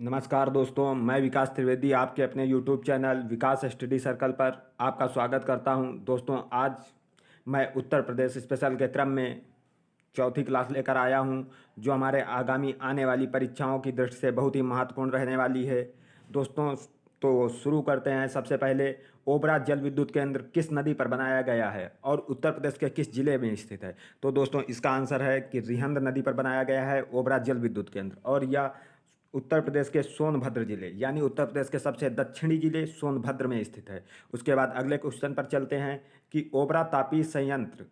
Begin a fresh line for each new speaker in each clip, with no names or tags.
नमस्कार दोस्तों, मैं विकास त्रिवेदी आपके अपने यूट्यूब चैनल विकास स्टडी सर्कल पर आपका स्वागत करता हूं। दोस्तों, आज मैं उत्तर प्रदेश स्पेशल के क्रम में चौथी क्लास लेकर आया हूं, जो हमारे आगामी आने वाली परीक्षाओं की दृष्टि से बहुत ही महत्वपूर्ण रहने वाली है। दोस्तों, तो शुरू करते हैं। सबसे पहले, ओबरा जल विद्युत केंद्र किस नदी पर बनाया गया है और उत्तर प्रदेश के किस जिले में स्थित है? तो दोस्तों, इसका आंसर है कि रिहंद नदी पर बनाया गया है ओबरा जल विद्युत केंद्र, और यह उत्तर प्रदेश के सोनभद्र जिले यानी उत्तर प्रदेश के सबसे दक्षिणी जिले सोनभद्र में स्थित है। उसके बाद अगले क्वेश्चन पर चलते हैं कि ओबरा तापी संयंत्र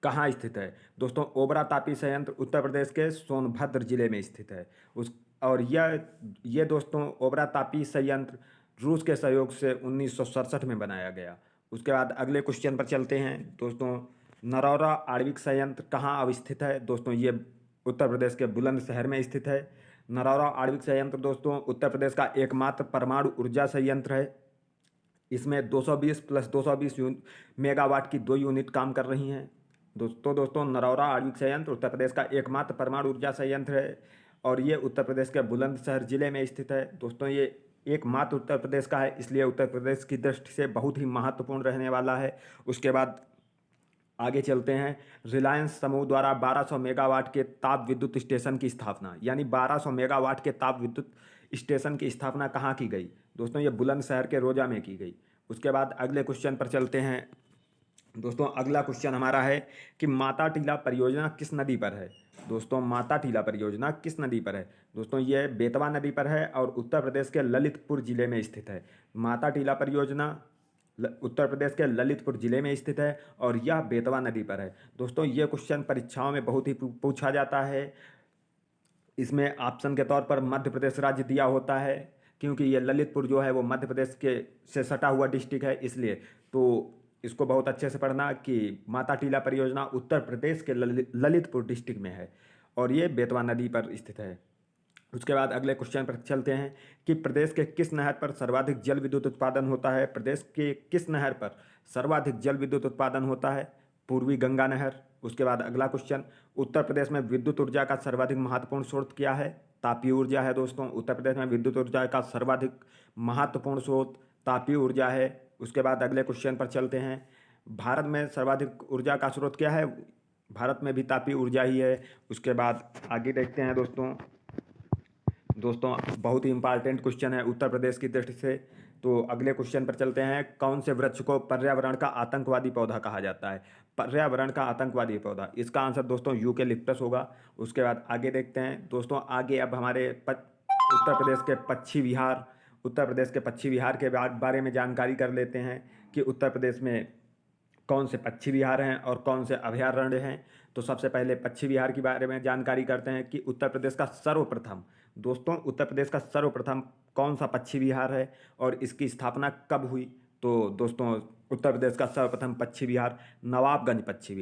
कहाँ स्थित है? दोस्तों, ओबरा तापी संयंत्र उत्तर प्रदेश के सोनभद्र जिले में स्थित है। उस और ये दोस्तों, ओबरा तापी संयंत्र रूस के सहयोग से 1967 में बनाया गया। उसके बाद अगले क्वेश्चन पर चलते हैं। दोस्तों, नरौरा आणविक संयंत्र कहाँ अवस्थित है? दोस्तों, ये उत्तर प्रदेश के बुलंदशहर में स्थित है। नरौरा आणविक संयंत्र दोस्तों उत्तर प्रदेश का एकमात्र परमाणु ऊर्जा संयंत्र है। इसमें 220 प्लस 220 मेगावाट की 2 यूनिट काम कर रही हैं। दोस्तों नरौरा आणविक संयंत्र उत्तर प्रदेश का एकमात्र परमाणु ऊर्जा संयंत्र है, और ये उत्तर प्रदेश के बुलंदशहर जिले में स्थित है। दोस्तों, ये एकमात्र उत्तर प्रदेश का है, इसलिए उत्तर प्रदेश की दृष्टि से बहुत ही महत्वपूर्ण रहने वाला है। उसके बाद आगे चलते हैं। रिलायंस समूह द्वारा 1200 मेगावाट के ताप विद्युत स्टेशन की स्थापना, यानी 1200 मेगावाट के ताप विद्युत स्टेशन की स्थापना कहाँ की गई? दोस्तों, ये बुलंदशहर के रोजा में की गई। उसके बाद अगले क्वेश्चन पर चलते हैं। दोस्तों, अगला क्वेश्चन हमारा है कि माता टीला परियोजना किस नदी पर है? दोस्तों, माता टीला परियोजना किस नदी पर है? दोस्तों, ये बेतवा नदी पर है और उत्तर प्रदेश के ललितपुर जिले में स्थित है। माता टीला परियोजना उत्तर प्रदेश के ललितपुर जिले में स्थित है और यह बेतवा नदी पर है। दोस्तों, ये क्वेश्चन परीक्षाओं में बहुत ही पूछा जाता है। इसमें ऑप्शन के तौर पर मध्य प्रदेश राज्य दिया होता है, क्योंकि ये ललितपुर जो है वो मध्य प्रदेश के से सटा हुआ डिस्ट्रिक्ट है, इसलिए तो इसको बहुत अच्छे से पढ़ना कि माता टीला परियोजना उत्तर प्रदेश के ललितपुर डिस्ट्रिक्ट में है और ये बेतवा नदी पर स्थित है। उसके बाद अगले क्वेश्चन पर चलते हैं कि प्रदेश के किस नहर पर सर्वाधिक जल विद्युत उत्पादन होता है? प्रदेश के किस नहर पर सर्वाधिक जल विद्युत उत्पादन होता है? पूर्वी गंगा नहर। उसके बाद अगला क्वेश्चन, उत्तर प्रदेश में विद्युत ऊर्जा का सर्वाधिक महत्वपूर्ण स्रोत क्या है? तापीय ऊर्जा है। दोस्तों, उत्तर प्रदेश में विद्युत ऊर्जा का सर्वाधिक महत्वपूर्ण स्रोत तापीय ऊर्जा है। उसके बाद अगले क्वेश्चन पर चलते हैं। भारत में सर्वाधिक ऊर्जा का स्रोत क्या है? भारत में भी तापीय ऊर्जा ही है। उसके बाद आगे देखते हैं। दोस्तों बहुत ही इंपॉर्टेंट क्वेश्चन है उत्तर प्रदेश की दृष्टि से। तो अगले क्वेश्चन पर चलते हैं। कौन से वृक्ष को पर्यावरण का आतंकवादी पौधा कहा जाता है? पर्यावरण का आतंकवादी पौधा, इसका आंसर दोस्तों यूकेलिप्टस होगा। उसके बाद आगे देखते हैं। दोस्तों, आगे अब हमारे उत्तर प्रदेश के पक्षी विहार के बारे में जानकारी कर लेते हैं कि उत्तर प्रदेश में कौन से पक्षी विहार हैं और कौन से अभयारण्य हैं। तो सबसे पहले पक्षी विहार के बारे में जानकारी करते हैं कि उत्तर प्रदेश का सर्वप्रथम कौन सा पक्षी विहार है और इसकी स्थापना कब हुई? तो दोस्तों, उत्तर प्रदेश का सर्वप्रथम पक्षी विहार नवाबगंज पक्षी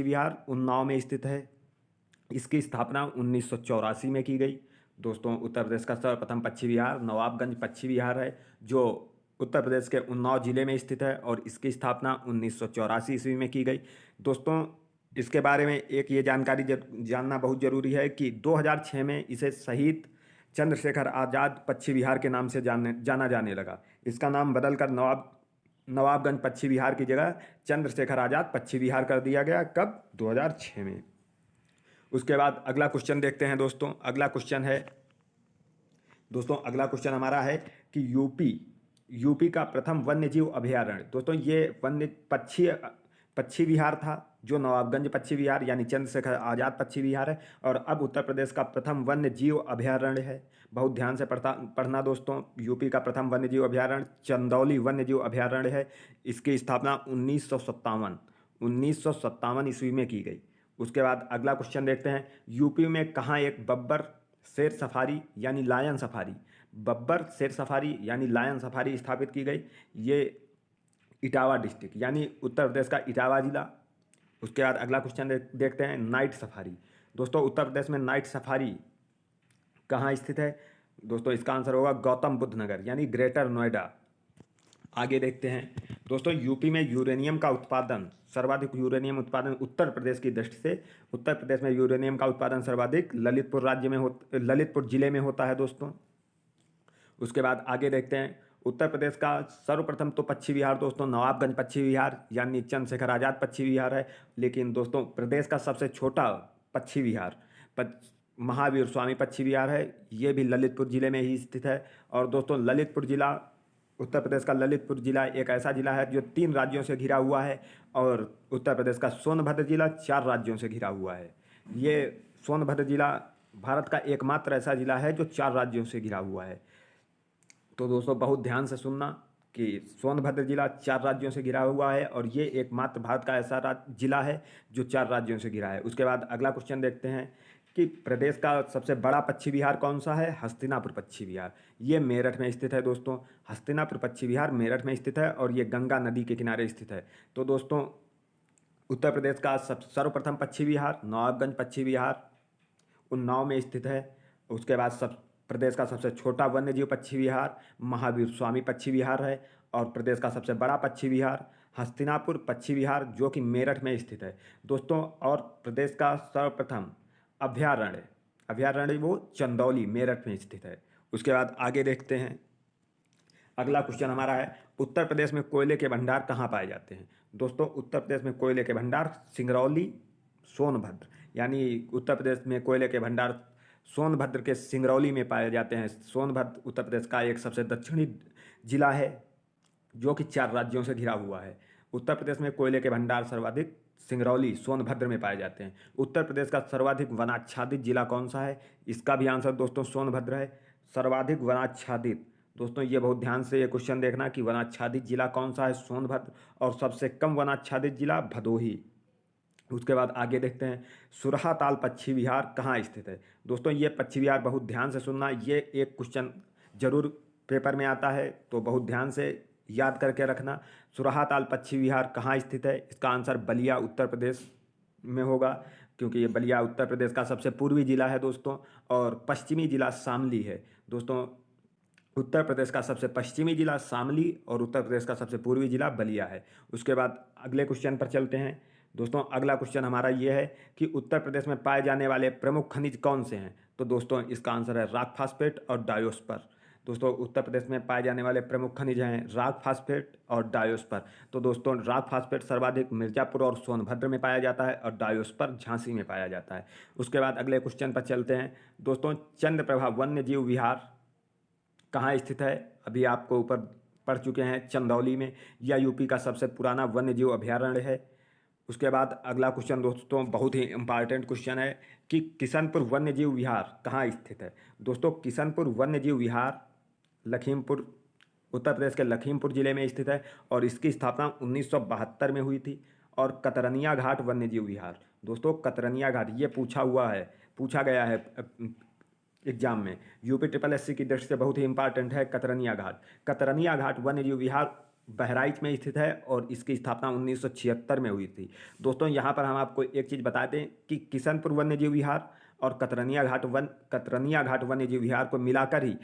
विहार उन्नाव में स्थित है। इसकी स्थापना 1984 में की गई। दोस्तों, उत्तर प्रदेश का सर्वप्रथम पक्षी विहार नवाबगंज पक्षी विहार है, जो उत्तर प्रदेश के उन्नाव जिले में स्थित है और इसकी स्थापना 1984 ईस्वी में की गई। दोस्तों, इसके बारे में एक ये जानकारी जानना बहुत ज़रूरी है कि 2006 में इसे शहीद चंद्रशेखर आज़ाद पक्षी विहार के नाम से जाना जाने लगा। इसका नाम बदलकर नवाबगंज पक्षी विहार की जगह चंद्रशेखर आज़ाद पक्षी विहार कर दिया गया। कब? 2006 में। उसके बाद अगला क्वेश्चन देखते हैं। अगला क्वेश्चन हमारा है कि यूपी का प्रथम वन्यजीव अभयारण्य। दोस्तों, ये पक्षी विहार था, जो नवाबगंज पक्षी विहार यानी चंद्रशेखर आज़ाद पक्षी विहार है, और अब उत्तर प्रदेश का प्रथम वन्यजीव अभयारण्य है। बहुत ध्यान से पढ़ना दोस्तों। यूपी का प्रथम वन्यजीव अभयारण्य चंदौली वन्यजीव अभयारण्य है। इसकी स्थापना 1957 ईस्वी में की गई। उसके बाद अगला क्वेश्चन देखते हैं। यूपी में कहाँ एक बब्बर शेर सफारी यानी लायन सफारी स्थापित की गई? ये इटावा डिस्ट्रिक्ट यानी उत्तर प्रदेश का इटावा जिला। उसके बाद अगला क्वेश्चन देखते हैं। Night safari. दोस्तों, उत्तर प्रदेश में नाइट सफारी कहाँ स्थित है? दोस्तों, इसका आंसर होगा गौतम बुद्ध नगर यानी ग्रेटर नोएडा। आगे देखते हैं दोस्तों, यूपी में यूरेनियम का उत्पादन, सर्वाधिक यूरेनियम उत्पादन उत्तर प्रदेश की दृष्टि से, उत्तर प्रदेश में यूरेनियम का उत्पादन सर्वाधिक ललितपुर राज्य में ललितपुर जिले में होता है दोस्तों। उसके बाद आगे देखते हैं, उत्तर प्रदेश का सर्वप्रथम तो पश्चिमी बिहार दोस्तों, नवाबगंज पश्चिमी बिहार यानी चंद्रशेखर आज़ाद पश्चिमी बिहार है। लेकिन दोस्तों प्रदेश का सबसे छोटा पश्चिमी बिहार महावीर स्वामी पश्चिमी बिहार है, ये भी ललितपुर जिले में ही स्थित है। और दोस्तों ललितपुर जिला, उत्तर प्रदेश का ललितपुर जिला एक ऐसा जिला है जो 3 राज्यों से घिरा हुआ है, और उत्तर प्रदेश का सोनभद्र जिला 4 राज्यों से घिरा हुआ है। ये सोनभद्र जिला भारत का एकमात्र ऐसा जिला है जो 4 राज्यों से घिरा हुआ है। तो दोस्तों बहुत ध्यान से सुनना कि सोनभद्र जिला 4 राज्यों से घिरा हुआ है, और ये एकमात्र भारत का ऐसा जिला है जो 4 राज्यों से घिरा है। उसके बाद अगला क्वेश्चन देखते हैं कि प्रदेश का सबसे बड़ा पश्चिमी बिहार कौन सा है? हस्तिनापुर पश्चिमी बिहार। ये मेरठ में स्थित है दोस्तों। हस्तिनापुर पश्चिमी बिहार मेरठ में स्थित है, और ये गंगा नदी के किनारे स्थित है। तो दोस्तों उत्तर प्रदेश का सर्वप्रथम पश्चिमी बिहार नवाबगंज पश्चिमी बिहार उन्नाव में स्थित है। उसके बाद प्रदेश का सबसे छोटा वन्यजीव पश्चिमी बिहार महावीर स्वामी पश्चिमी बिहार है, और प्रदेश का सबसे बड़ा पश्चिमी बिहार हस्तिनापुर पश्चिमी बिहार जो कि मेरठ में स्थित है दोस्तों। और प्रदेश का सर्वप्रथम अभयारण्य वो चंदौली मेरठ में स्थित है। उसके बाद आगे देखते हैं, अगला क्वेश्चन हमारा है, उत्तर प्रदेश में कोयले के भंडार कहाँ पाए जाते हैं? दोस्तों उत्तर प्रदेश में कोयले के भंडार सिंगरौली सोनभद्र, यानी उत्तर प्रदेश में कोयले के भंडार सोनभद्र के सिंगरौली में पाए जाते हैं। सोनभद्र उत्तर प्रदेश का एक सबसे दक्षिणी जिला है जो कि 4 राज्यों से घिरा हुआ है। उत्तर प्रदेश में कोयले के भंडार सर्वाधिक सिंगरौली सोनभद्र में पाए जाते हैं। उत्तर प्रदेश का सर्वाधिक वनाच्छादित जिला कौन सा है? इसका भी आंसर दोस्तों सोनभद्र है। सर्वाधिक वनाच्छादित, दोस्तों ये बहुत ध्यान से ये क्वेश्चन देखना कि वनाच्छादित जिला कौन सा है? सोनभद्र। और सबसे कम वनाच्छादित जिला भदोही। उसके बाद आगे देखते हैं, सुरहाताल पश्चिमी बिहार कहाँ स्थित है? दोस्तों ये पश्चिमी बिहार बहुत ध्यान से सुनना, ये एक क्वेश्चन जरूर पेपर में आता है, तो बहुत ध्यान से याद करके रखना। सुरहाताल पश्चिमी बिहार कहाँ स्थित है? इसका आंसर बलिया उत्तर प्रदेश में होगा, क्योंकि ये बलिया उत्तर प्रदेश का सबसे पूर्वी जिला है दोस्तों, और पश्चिमी जिला शामली है दोस्तों। उत्तर प्रदेश का सबसे पश्चिमी जिला शामली और उत्तर प्रदेश का सबसे पूर्वी जिला बलिया है। उसके बाद अगले क्वेश्चन पर चलते हैं दोस्तों। अगला क्वेश्चन हमारा ये है कि उत्तर प्रदेश में पाए जाने वाले प्रमुख खनिज कौन से हैं? तो दोस्तों इसका आंसर है रॉक फास्फेट और डायोस्पर। दोस्तों उत्तर प्रदेश में पाए जाने वाले प्रमुख खनिज हैं रॉक फास्फेट और डायोस्पर। तो दोस्तों रॉक फास्फेट सर्वाधिक मिर्जापुर और सोनभद्र में पाया जाता है, और डायोस्पर झांसी में पाया जाता है। उसके बाद अगले क्वेश्चन पर चलते हैं दोस्तों। चंद्रप्रभा वन्य जीव विहार कहाँ स्थित है? अभी आपको ऊपर पढ़ चुके हैं, चंदौली में। यह यूपी का सबसे पुराना वन्य जीव अभयारण्य है। उसके बाद अगला क्वेश्चन दोस्तों बहुत ही इंपॉर्टेंट क्वेश्चन है कि किशनपुर वन्यजीव विहार कहाँ स्थित है? दोस्तों किशनपुर वन्यजीव विहार लखीमपुर, उत्तर प्रदेश के लखीमपुर जिले में स्थित है, और इसकी स्थापना 1972 में हुई थी। और कतरनिया घाट वन्यजीव विहार, दोस्तों कतरनिया घाट ये पूछा गया है एग्जाम में, यूपी ट्रिपल एससी की दृष्टि से बहुत ही इंपॉर्टेंट है। कतरनिया घाट वन्यजीव विहार बहराइच में स्थित है, और इसकी स्थापना 1976 में हुई थी दोस्तों। यहाँ पर हम आपको एक चीज़ बता दें कि किशनपुर वन्यजीव विहार और कतरनिया घाट वन्यजीव विहार को मिलाकर ही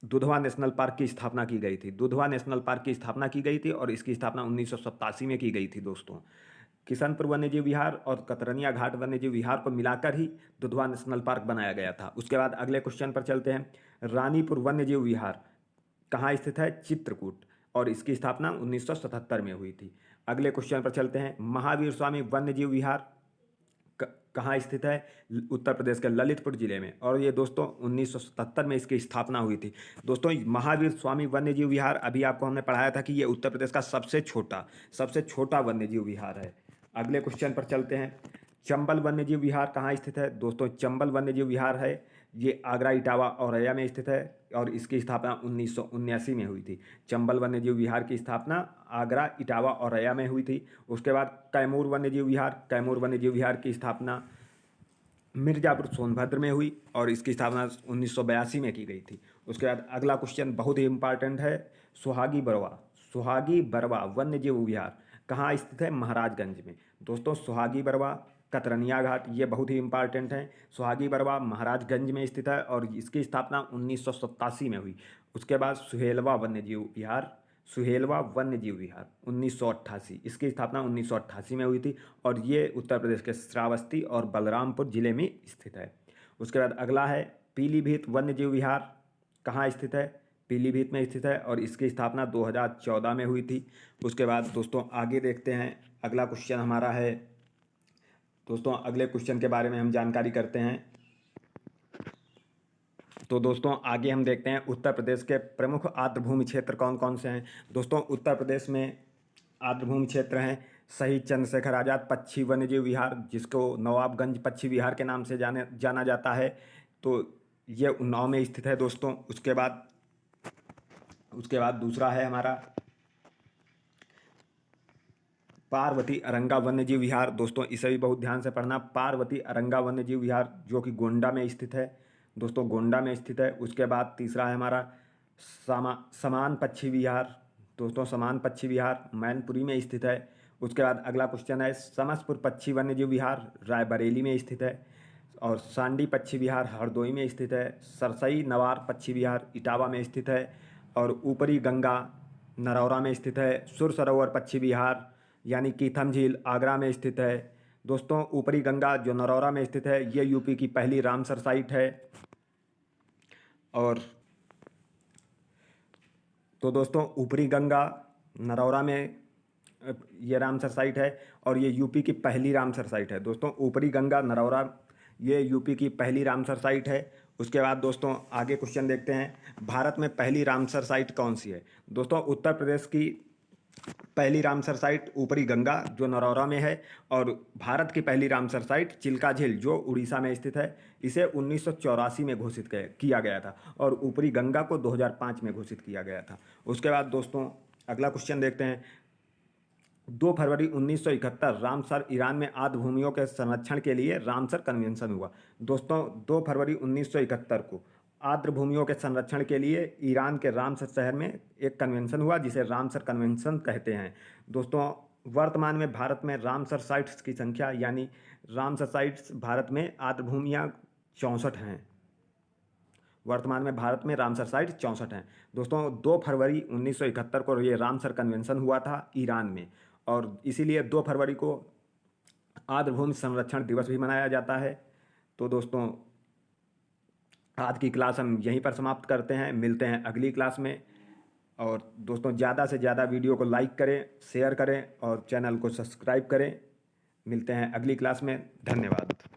दुधवा नेशनल पार्क की स्थापना की गई थी। दुधवा नेशनल पार्क की स्थापना की गई थी, और इसकी स्थापना 1987 में की गई थी दोस्तों। किशनपुर वन्यजीव विहार और कतरनिया घाट वन्यजीव विहार को मिलाकर ही दुधवा नेशनल पार्क बनाया गया था। उसके बाद अगले क्वेश्चन पर चलते हैं। रानीपुर वन्यजीव विहार कहाँ स्थित है? चित्रकूट, और इसकी स्थापना 1977 में हुई थी। अगले क्वेश्चन पर चलते हैं। महावीर स्वामी वन्यजीव विहार कहाँ स्थित है? उत्तर प्रदेश के ललितपुर जिले में, और ये दोस्तों 1977 में इसकी स्थापना हुई थी दोस्तों। महावीर स्वामी वन्यजीव विहार अभी आपको हमने पढ़ाया था कि ये उत्तर प्रदेश का सबसे छोटा वन्यजीव विहार है। अगले क्वेश्चन पर चलते हैं। चंबल वन्यजीव विहार कहाँ स्थित है? दोस्तों चंबल वन्यजीव विहार है, ये आगरा, इटावा और औरैया में स्थित है, और इसकी स्थापना 1979 में हुई थी। चंबल वन्यजीव विहार की स्थापना आगरा, इटावा और औरैया में हुई थी। उसके बाद कैमूर वन्यजीव विहार की स्थापना मिर्जापुर सोनभद्र में हुई, और इसकी स्थापना 1982 में की गई थी। उसके बाद अगला क्वेश्चन बहुत ही इंपॉर्टेंट है। सुहागी बरवा वन्यजीव विहार कहाँ स्थित है? महाराजगंज में दोस्तों। सुहागी बरवा, कतरनिया घाट ये बहुत ही इंपॉर्टेंट हैं। सुहागी बरवा महाराजगंज में स्थित है, और इसकी स्थापना 1987 में हुई। उसके बाद सुहेलवा वन्यजीव विहार सुहेलवा वन्य जीव विहार 1988, इसकी स्थापना 1988 में हुई थी और ये उत्तर प्रदेश के श्रावस्ती और बलरामपुर जिले में स्थित है। उसके बाद अगला है पीलीभीत वन्य जीव विहार, कहाँ स्थित है? पीलीभीत में स्थित है और इसकी स्थापना 2014 में हुई थी। उसके बाद दोस्तों आगे देखते हैं, अगला क्वेश्चन हमारा है दोस्तों, अगले क्वेश्चन के बारे में हम जानकारी करते हैं। तो दोस्तों आगे हम देखते हैं उत्तर प्रदेश के प्रमुख आर्द्रभूमि क्षेत्र कौन कौन से हैं। दोस्तों उत्तर प्रदेश में आर्द्रभूमि क्षेत्र हैं शहीद चंद्रशेखर आज़ाद पक्षी वन्यजीव विहार, जिसको नवाबगंज पक्षी विहार के नाम से जाना जाता है, तो ये उन्नाव में स्थित है दोस्तों। उसके बाद दूसरा है हमारा पार्वती अरंगा वन्यजीव विहार। दोस्तों इसे भी बहुत ध्यान से पढ़ना, पार्वती अरंगा वन्यजीव विहार जो कि गोंडा में स्थित है दोस्तों, गोंडा में स्थित है। उसके बाद तीसरा है हमारा समान पक्षी विहार दोस्तों, समान पक्षी विहार मैनपुरी में स्थित है। उसके बाद अगला क्वेश्चन है समसपुर पक्षी वन्यजीव विहार रायबरेली में स्थित है और सांडी पक्षी विहार हरदोई में स्थित है। सरसई नवार पक्षी विहार इटावा में स्थित है और ऊपरी गंगा नरौरा में स्थित है। सुर सरोवर पक्षी विहार यानी कीथम झील आगरा में स्थित है दोस्तों। ऊपरी गंगा जो नरौरा में स्थित है ये यूपी की पहली रामसर साइट है। और तो दोस्तों ऊपरी गंगा नरौरा में ये रामसर साइट है और ये यूपी की पहली रामसर साइट है दोस्तों। ऊपरी गंगा नरौरा ये यूपी की पहली रामसर साइट है। उसके बाद दोस्तों आगे क्वेश्चन देखते हैं, भारत में पहली रामसर साइट कौन सी है? दोस्तों उत्तर प्रदेश की पहली रामसर साइट ऊपरी गंगा जो नरौरा में है और भारत की पहली रामसर साइट चिल्का झील जो उड़ीसा में स्थित है। इसे 1984 में घोषित किया गया था और ऊपरी गंगा को 2005 में घोषित किया गया था। उसके बाद दोस्तों अगला क्वेश्चन देखते हैं, 2 फरवरी 1971 रामसर ईरान में आर्द्रभूमियों के संरक्षण के लिए रामसर कन्वेंशन हुआ। दोस्तों 2 फरवरी 1971 को आर्द्रभूमियों के संरक्षण के लिए ईरान के रामसर शहर में एक कन्वेंशन हुआ जिसे रामसर कन्वेंशन कहते हैं दोस्तों। वर्तमान में भारत में रामसर साइट्स की संख्या यानी रामसर साइट्स भारत में आर्द्रभूमियाँ 64 हैं। वर्तमान में भारत में रामसर साइट 64 हैं दोस्तों। 2 फरवरी 1971 को ये रामसर कन्वेंशन हुआ था ईरान में और इसीलिए 2 फरवरी को आर्द्रभूमि संरक्षण दिवस भी मनाया जाता है। तो दोस्तों आज की क्लास हम यहीं पर समाप्त करते हैं, मिलते हैं अगली क्लास में। और दोस्तों ज़्यादा से ज़्यादा वीडियो को लाइक करें, शेयर करें और चैनल को सब्सक्राइब करें। मिलते हैं अगली क्लास में, धन्यवाद।